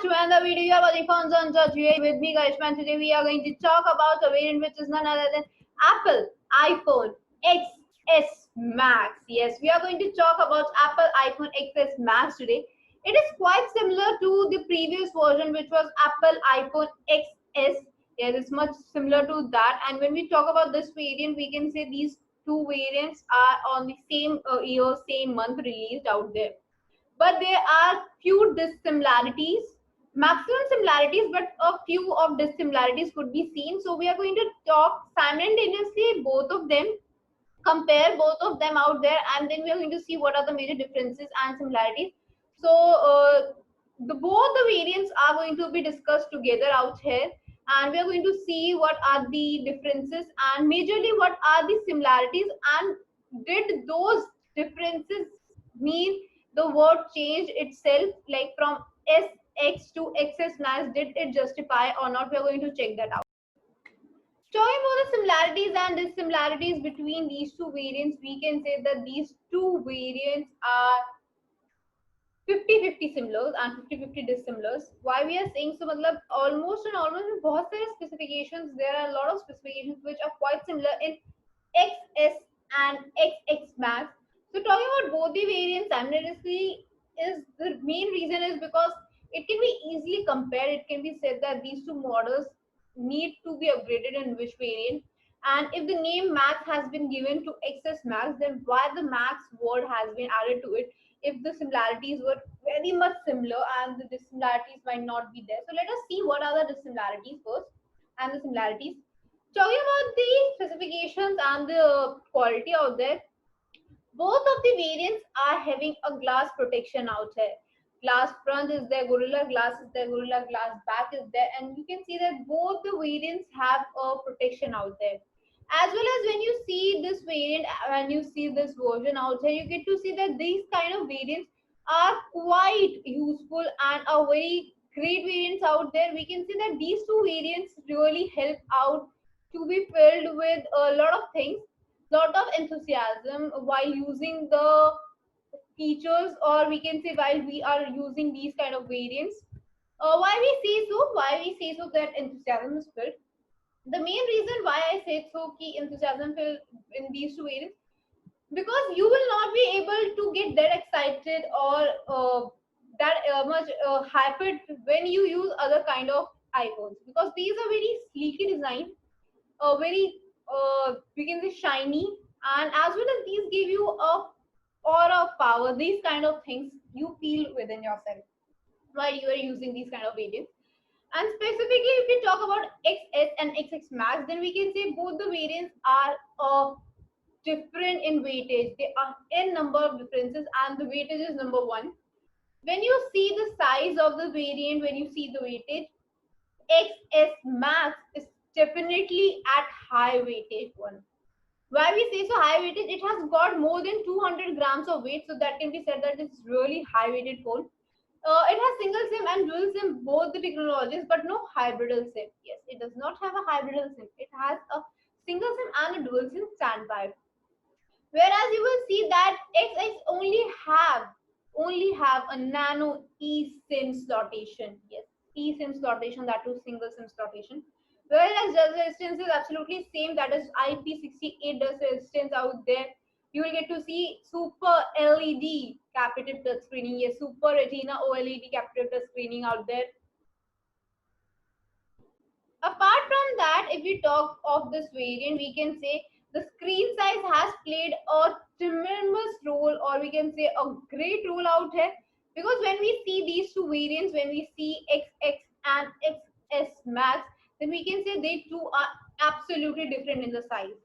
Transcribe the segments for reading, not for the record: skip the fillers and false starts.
back to another video. You are watching Phones on Touch with me, Karishma, and today we are going to talk about a variant which is none other than Apple iPhone XS Max. Yes, we are going to talk about Apple iPhone XS Max today. It is quite similar to the previous version, which was Apple iPhone XS. Yes, it's much similar to that. And when we talk about this variant, we can say these two variants are on the same year, same month released out there, but there are few dissimilarities, maximum similarities, but a few of dissimilarities could be seen. So we are going to talk simultaneously both of them, compare both of them out there, and then we are going to see what are the major differences and similarities. So the both the variants are going to be discussed together out here, and we are going to see what are the differences and majorly what are the similarities, and did those differences mean the word change itself, like from SX to XS Max, did it justify or not? We are going to check that out. Talking about the similarities and dissimilarities between these two variants, we can say that these two variants are 50-50 similars and 50-50 dissimilars. Why we are saying so? मतलब almost and almost में बहुत सारे specifications. There are a lot of specifications which are quite similar in XS and XX Max. So talking about both the variants simultaneously is the main reason is because it can be easily compared. It can be said that these two models need to be upgraded in which variant. And if the name Max has been given to XS Max, then why the Max word has been added to it? If the similarities were very much similar and the dissimilarities might not be there. So let us see what are the dissimilarities first and the similarities. Talking about the specifications and the quality out there, both of the variants are having a glass protection out here. Glass front is there, Gorilla Glass is there, Gorilla Glass back is there, and you can see that both the variants have a protection out there. As well as when you see this variant, when you see this version out here, you get to see that these kind of variants are quite useful and are very great variants out there. We can see that these two variants really help out to be filled with a lot of things, lot of enthusiasm while using the features, or we can say while we are using these kind of variants. Why we say so that enthusiasm is filled. The main reason why I say so key enthusiasm filled in these two variants, because you will not be able to get that excited or that much hyped when you use other kind of iPhones, because these are very sleekly designed, very we can say shiny, and as well as these give you a aura of power. These kind of things you feel within yourself while you are using these kind of variants. And specifically, if we talk about XS and XX Max, then we can say both the variants are different in weightage. There are n number of differences, and the weightage is number one. When you see the size of the variant, when you see the weightage, XS Max is definitely at high weightage one. Why we say so high weightage? It has got more than 200 grams of weight, so that can be said that it's really high weighted phone. It has single SIM and dual SIM, both the technologies, but no hybridal SIM. Yes, it does not have a hybridal SIM. It has a single SIM and a dual SIM standby. Whereas you will see that XX only have a nano eSIM slotation. Yes, eSIM slotation, that too single SIM slotation. Whereas dust resistance is absolutely same, that is IP68 dust resistance out there. You will get to see super LED captive touch screening. Yes, super retina OLED captive touch screening out there. Apart from that, if we talk of this variant, we can say the screen size has played a tremendous role, or we can say a great role out here, because when we see these two variants, when we see XX and XS Max, then we can say they two are absolutely different in the size.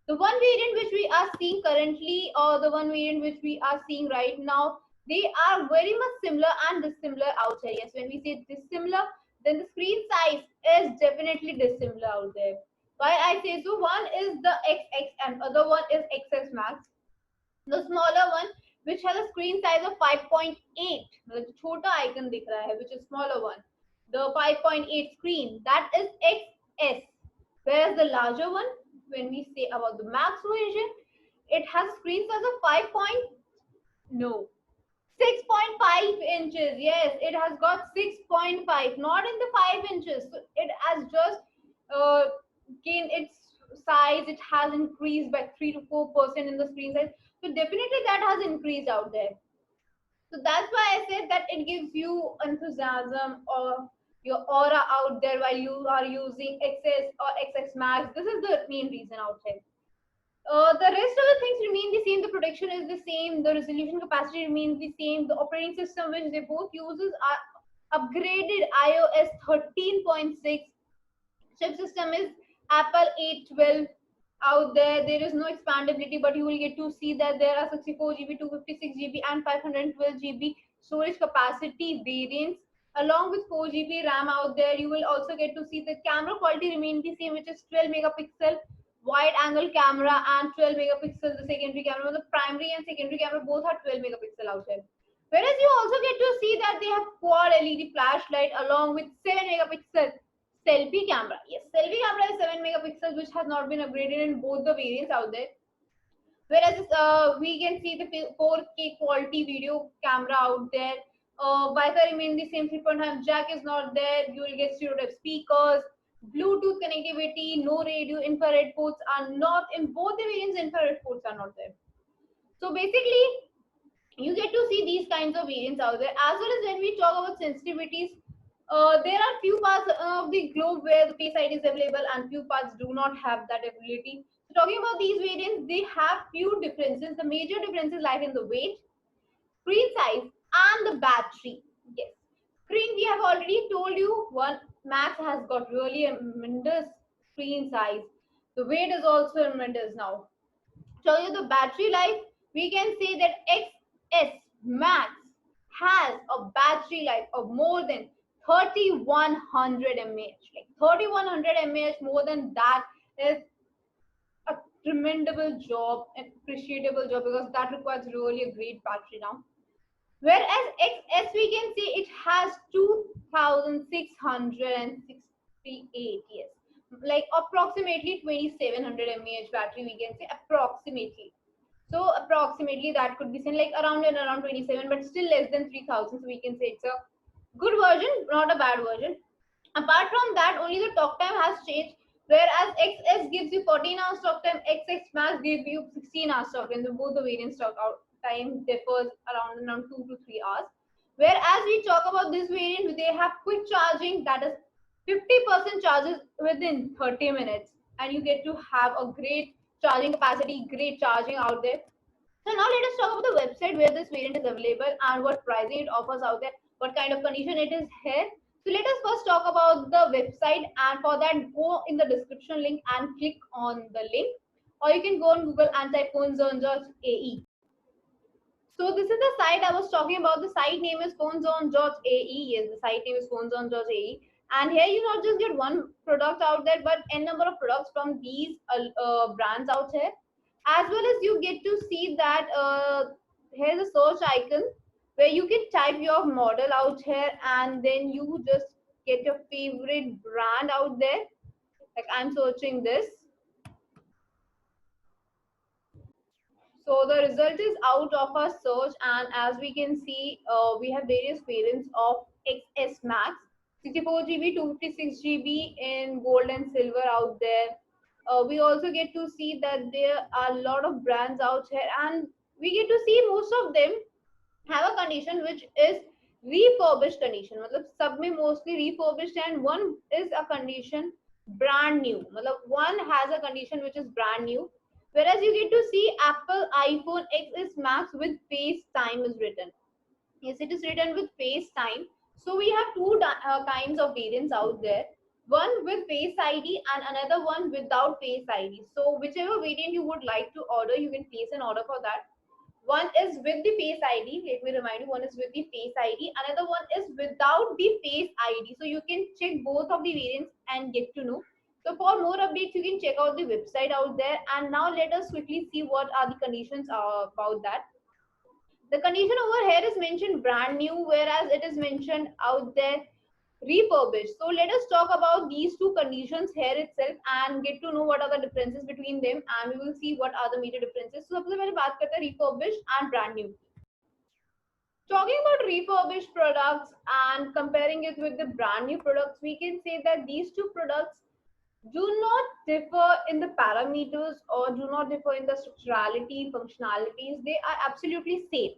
The one variant which we are seeing currently, or the one variant which we are seeing right now, they are very much similar and dissimilar out here. Yes, when we say dissimilar, then the screen size is definitely dissimilar out there. Why I say so? One is the XX and other one is XS Max. The smaller one, which has a screen size of 5.8, the छोटा icon दिख रहा है, which is smaller one. The 5.8 screen, that is XS. Whereas the larger one, when we say about the Max version, it has a screen size of 5. No, 6.5 inches. Yes, it has got 6.5, not in the 5 inches. So it has just uh, gained its size. It has increased by 3 to 4% in the screen size. So definitely that has increased out there. So that's why I said that it gives you enthusiasm or your aura out there while you are using XS or XX Max. This is the main reason out there. The rest of the things remain the same. The protection is the same. The resolution capacity remains the same. The operating system which they both uses are upgraded iOS 13.6. Chip system is Apple A12 out there. There is no expandability, but you will get to see that there are 64 GB, 256 GB, and 512 GB storage capacity variants. Along with 4 GB RAM out there, you will also get to see the camera quality remain the same, which is 12 megapixel wide angle camera and 12 megapixel the secondary camera. The primary and secondary camera both are 12 megapixel out there. Whereas you also get to see that they have quad LED flashlight along with 7 megapixel selfie camera. Yes, selfie camera is 7 megapixels, which has not been upgraded in both the variants out there. Whereas we can see the 4K quality video camera out there. Wi-Fi remain the same. 3.5 jack is not there. You will get stereo type speakers. Bluetooth connectivity, no radio, infrared ports are not in both the variants. Infrared ports are not there. So basically, you get to see these kinds of variants out there. As well as when we talk about sensitivities, there are few parts of the globe where the Face ID is available and few parts do not have that ability. So talking about these variants, they have few differences. The major differences lie in the weight, screen size, and the battery. Yes, screen we have already told you. One Max has got really a tremendous screen size. The weight is also tremendous now. Show you the battery life, we can say that XS Max has a battery life of more than 3100 mAh. Like 3100 mAh, more than that is a tremendous job and appreciable job because that requires really a great battery now. Whereas XS, we can say it has 2668, yes, like approximately 2700 mAh battery, we can say approximately. So approximately that could be seen like around and around 27, but still less than 3000. So we can say it's a good version, not a bad version. Apart from that, only the talk time has changed. Whereas XS gives you 14 hours talk time, XX Max gives you 16 hours talk time. Both the variants talk out time differs around 2 to 3 hours. Whereas we talk about this variant, they have quick charging, that is 50% charges within 30 minutes, and you get to have a great charging capacity, great charging out there. So now let us talk about the website where this variant is available and what pricing it offers out there, what kind of condition it is here. So let us first talk about the website, and for that go in the description link and click on the link, or you can go on Google and type phoneZone.ae. So this is the site I was talking about. The site name is phoneZone.ae. Yes, the site name is phoneZone.ae. And here you not just get one product out there, but n number of products from these brands out here. As well as you get to see that here's a search icon where you can type your model out here, and then you just get your favorite brand out there. Like I'm searching this. So the result is out of our search, and as we can see, we have various variants of XS Max, 64 GB, 256 GB in gold and silver out there. We also get to see that there are a lot of brands out here, and we get to see most of them have a condition which is refurbished condition. मतलब सब में mostly refurbished, and one is a condition brand new. मतलब one has a condition which is brand new. Whereas you get to see Apple iPhone XS Max with FaceTime is written. Yes, it is written with FaceTime. So we have two kinds of variants out there. One with Face ID and another one without Face ID. So whichever variant you would like to order, you can place an order for that. One is with the Face ID. Let me remind you, one is with the Face ID. Another one is without the Face ID. So you can check both of the variants and get to know. So for more updates, you can check out the website out there. And now let us quickly see what are the conditions about that. The condition over here is mentioned brand new, whereas it is mentioned out there refurbished. So let us talk about these two conditions here itself and get to know what are the differences between them, and we will see what are the major differences. So सबसे पहले बात करते हैं refurbished and brand new. Talking about refurbished products and comparing it with the brand new products, we can say that these two products do not differ in the parameters or do not differ in the structurality, functionalities. They are absolutely same.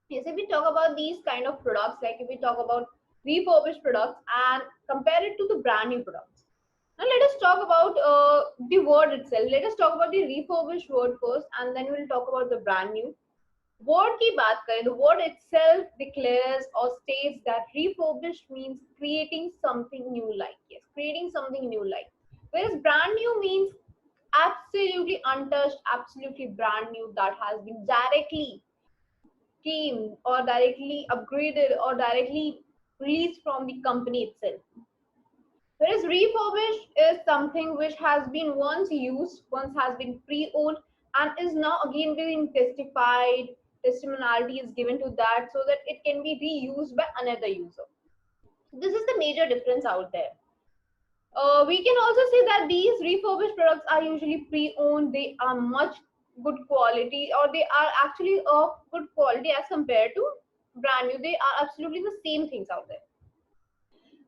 Yes, if we talk about these kind of products, like if we talk about refurbished products and compare it to the brand new products. Now let us talk about the word itself. Let us talk about the refurbished word first, and then we'll talk about the brand new. Word की बात करें, the word itself declares or states that refurbished means creating something new like. Yes, creating something new like. Whereas brand new means absolutely untouched, absolutely brand new that has been directly teamed or directly upgraded or directly released from the company itself. Whereas refurbished is something which has been once used, once has been pre-owned, and is now again being testified, testimoniality is given to that so that it can be reused by another user. This is the major difference out there. We can also say that these refurbished products are usually pre-owned. They are much good quality, or they are actually of good quality as compared to brand new. They are absolutely the same things out there.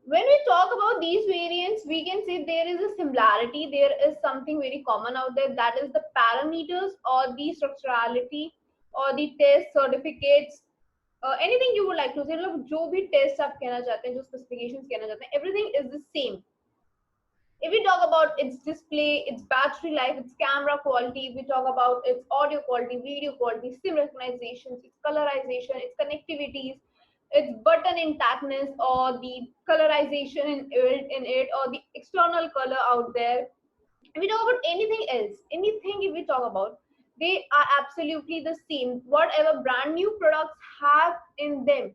When we talk about these variants, we can say there is a similarity. There is something very common out there, that is the parameters or the structurality or the test certificates. Anything you would like to say, मतलब जो भी test आप कहना चाहते हैं, जो specifications कहना चाहते हैं, everything is the same. If we talk about its display, its battery life, its camera quality, if we talk about its audio quality, video quality, sim recognition, its colorization, its connectivities, its button intactness, or the colorization in it, or the external color out there. If we talk about anything else, anything if we talk about, they are absolutely the same. Whatever brand new products have in them,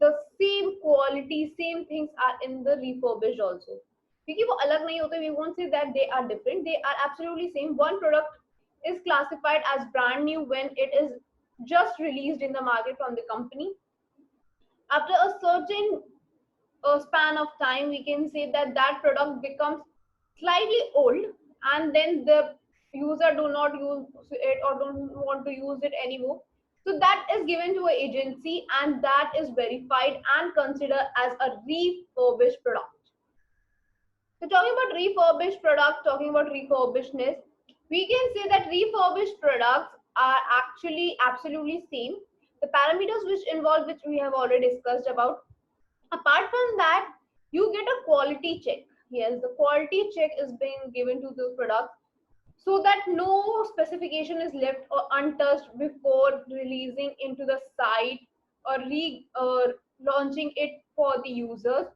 the same quality, same things are in the refurbished also. क्योंकि वो अलग नहीं होते, we won't say that they are different. They are absolutely same. One product is classified as brand new when it is just released in the market from the company. After a certain span of time, we can say that that product becomes slightly old, and then the user do not use it or don't want to use it anymore. So that is given to an agency, and that is verified and considered as a refurbished product. So talking about refurbished product, talking about refurbishedness, we can say that refurbished products are actually absolutely same. The parameters which involve, which we have already discussed about. Apart from that, you get a quality check. Yes, the quality check is being given to the product so that no specification is left or untouched before releasing into the site or launching it for the users.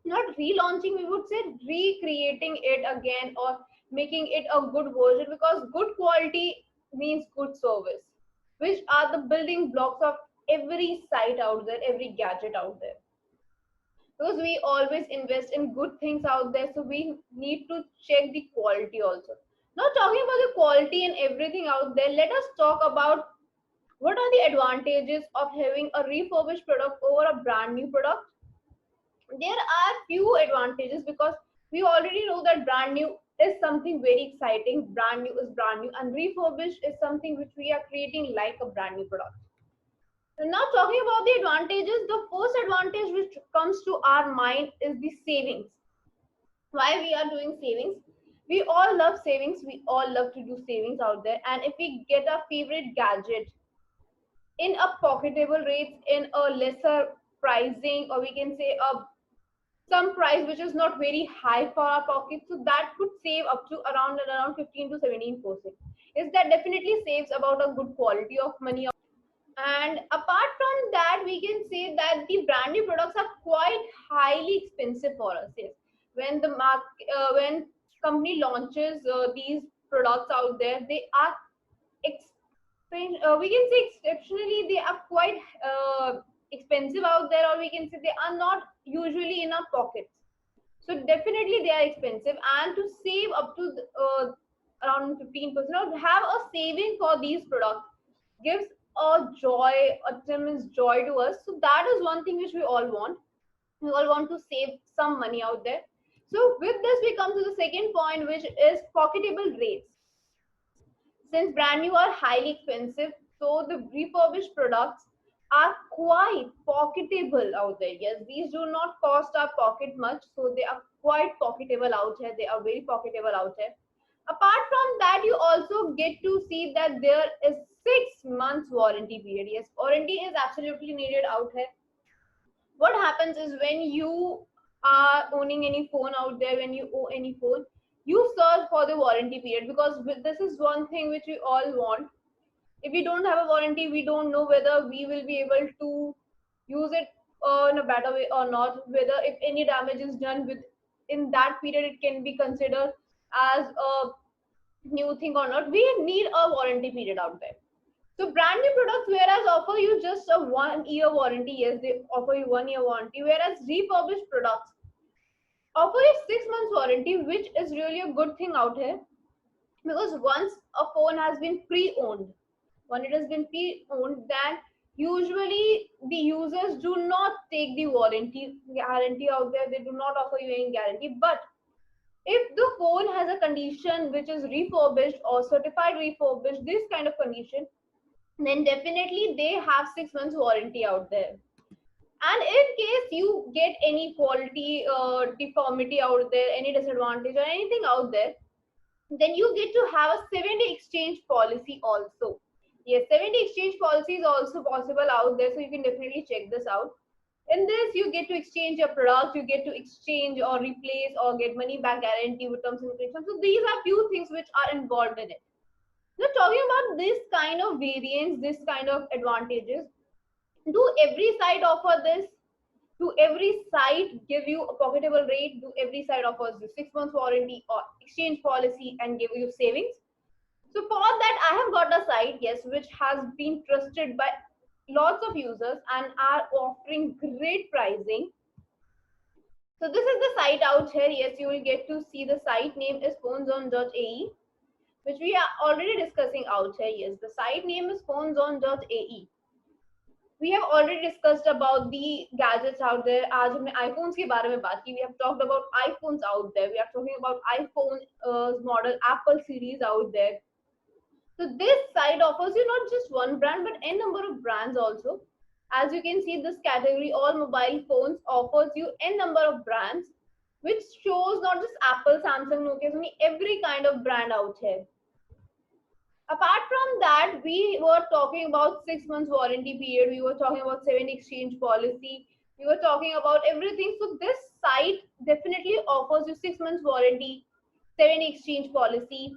Not relaunching, we would say recreating it again or making it a good version, because good quality means good service, which are the building blocks of every site out there, every gadget out there. Because we always invest in good things out there, so we need to check the quality also. Now talking about the quality and everything out there, let us talk about what are the advantages of having a refurbished product over a brand new product. There are few advantages, because we already know that brand new is something very exciting, brand new is brand new, and refurbished is something which we are creating like a brand new product. So now talking about the advantages, the first advantage which comes to our mind is the savings. Why we are doing savings? We all love savings, we all love to do savings out there, and if we get our favorite gadget in a pocketable rates, in a lesser pricing, or we can say a some price which is not very high for our pocket, so that could save up to around 15 to 17%. Is that definitely saves about a good quality of money. And apart from that, we can say that the brand new products are quite highly expensive for us. Yes, when the when company launches these products out there, they are we can say exceptionally, they are quite expensive out there, or we can say they are not usually in our pockets. So definitely they are expensive, and to save up to around 15% or have a saving for these products gives a joy, a tremendous joy to us. So that is one thing which we all want. We all want to save some money out there. So with this, we come to the second point, which is pocketable rates. Since brand new are highly expensive, so the refurbished products are quite pocketable out there. Yes, these do not cost our pocket much, so they are quite pocketable out here. They are very pocketable out here. Apart from that, you also get to see that there is 6 months warranty period. Yes, warranty is absolutely needed out here. What happens is when you are owning any phone out there, when you own any phone, you search for the warranty period, because this is one thing which we all want. If we don't have a warranty, we don't know whether we will be able to use it in a better way or not, whether if any damage is done with in that period, it can be considered as a new thing or not. We need a warranty period out there. So brand new products, whereas offer you just a 1 year warranty, yes, they offer you 1 year warranty, whereas refurbished products offer you 6 months warranty, which is really a good thing out here, because once a phone has been pre-owned, when it has been pre-owned, then usually the users do not take the warranty guarantee out there. They do not offer you any guarantee. But if the phone has a condition which is refurbished or certified refurbished, this kind of condition, then definitely they have 6 months warranty out there. And in case you get any quality deformity out there, any disadvantage or anything out there, then you get to have a 7-day exchange policy also. Yes, 7-day exchange policy is also possible out there, so you can definitely check this out. In this, you get to exchange your product, you get to exchange or replace or get money back guarantee with terms and conditions. So these are few things which are involved in it. Now, talking about this kind of variance, this kind of advantages, do every site offer this? Do every site give you a pocketable rate? Do every site offers you 6 months warranty or exchange policy and give you savings? So for that, I have got a site, yes, which has been trusted by lots of users and are offering great pricing. So this is the site out here. Yes, you will get to see the site name is phonezone.ae, which we are already discussing out here. Yes, the site name is phonezone.ae. We have already discussed about the gadgets out there. आज हमने iPhones के बारे में बात की. We have talked about iPhones out there. We are talking about iPhone model, Apple series out there. So this site offers you not just one brand, but n number of brands also. As you can see, this category, all mobile phones, offers you n number of brands, which shows not just Apple, Samsung, Nokia, Sony, every kind of brand out here. Apart from that, we were talking about 6 months warranty period. We were talking about 7 exchange policy. We were talking about everything. So this site definitely offers you 6 months warranty, 7 exchange policy.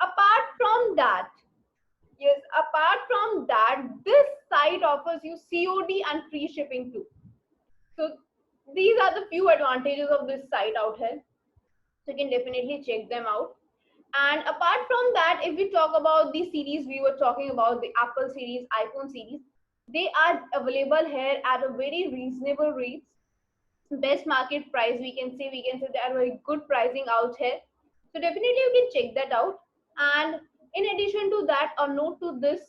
Apart from that, yes, apart from that, this site offers you COD and free shipping too. So these are the few advantages of this site out here. So you can definitely check them out. And apart from that, if we talk about the series, we were talking about the Apple series, iPhone series. They are available here at a very reasonable rates. Best market price, we can say they are very good pricing out here. So definitely you can check that out. And in addition to that, a note to this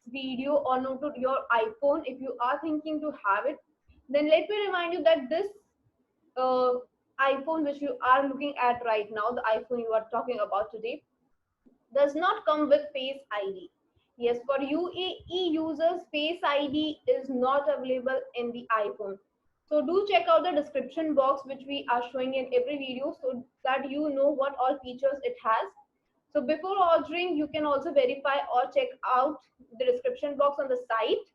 video or note to your iPhone, if you are thinking to have it, then let me remind you that this uh, iPhone which you are looking at right now, the iPhone you are talking about today, does not come with Face ID. Yes, for UAE users, Face ID is not available in the iPhone. So do check out the description box which we are showing in every video, so that you know what all features it has. So before ordering, you can also verify or check out the description box on the site,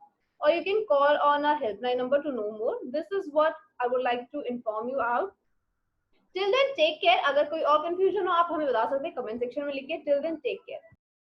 or you can call on our helpline number to know more. This is what I would like to inform you out. Till then, take care. अगर कोई और confusion हो, आप हमें बता सकते हैं comment section में लिख के. Till then, take care.